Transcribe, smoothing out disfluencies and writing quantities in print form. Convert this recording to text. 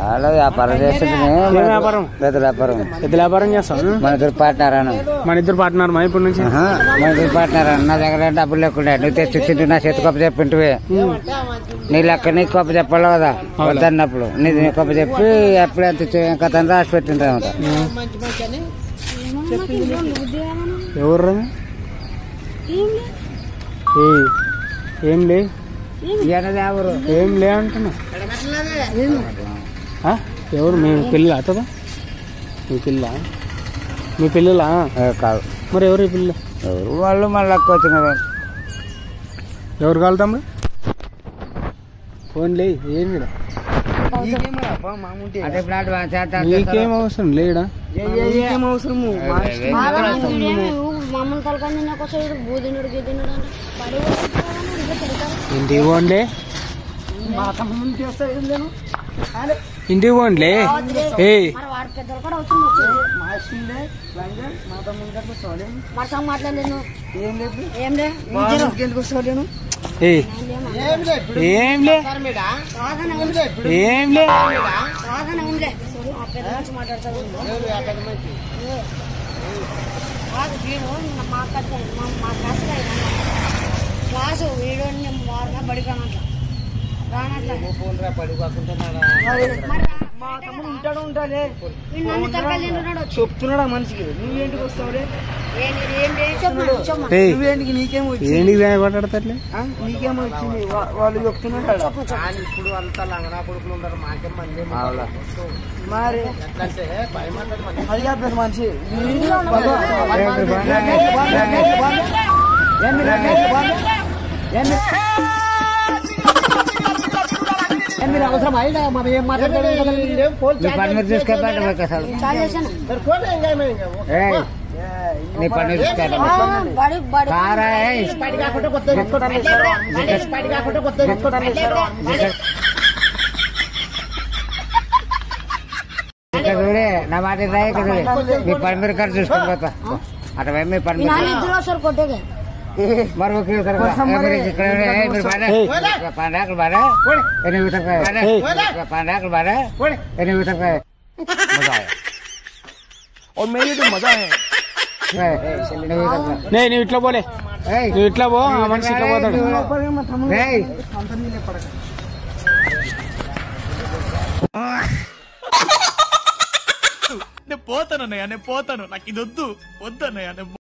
అలా వ్యాపారం చేస్తుంది. పెద్ద వ్యాపారం చేస్తాం. మన ఇద్దరు పార్ట్నర్ మా ఇప్పుడు నుంచి మన ఇద్దరు పార్ట్నర్. నా దగ్గర డబ్బులు లేకుండా నువ్వు తెచ్చి నా చేతి కొప్ప చెప్పింటివి. నీ లెక్క నీకు కొప్ప చెప్పాలి కదా వద్దన్నప్పుడు నీ కొప్ప చెప్పి ఎప్పుడు ఎంత కథ రాసి పెట్టింటా. ఎవరు ఏం లే ఎవరు ఏం లే అంటున్నా. ఎవరు మీ పిల్ల అతదా? మీ పిల్లలా కాదు మరి ఎవరు ఈ పిల్ల? ఎవరు వాళ్ళు మళ్ళీ లెక్క వచ్చిన ఎవరు కావాలి తమ్ముడు? ఫోన్లే ఏం నీకేం అవసరం లేడా? ఇంటికి పోండి ఇంటికి పోండి. క్లాసు వీడియో బడికి చెప్తున్నాడా మనిషికి నువ్వేంటికి వస్తావులే? మాట్లాడతారులే నీకేమో వచ్చింది వాళ్ళు చెప్తున్నాడు. ఇప్పుడు అంతా లంగనా కొడుకులు ఉంటారు. మాకేం మంది మరి అది మనిషి మీరు అవసరం అయినా మనం ఏం మాట్లాడతారు? నీ పని నా మాట మీ పని మీరు ఖర్చు చూసుకొని పోతా. అటు మీ పని మరి పండాకులు బాగా పండాకులు బాగా నువ్వు ఇట్లా పోలే నువ్వు ఇట్లా పో. ఆ మనిషి ఇట్లా పోతాడు. నేను పోతాను నాకు ఇది వద్దన్నయ్య.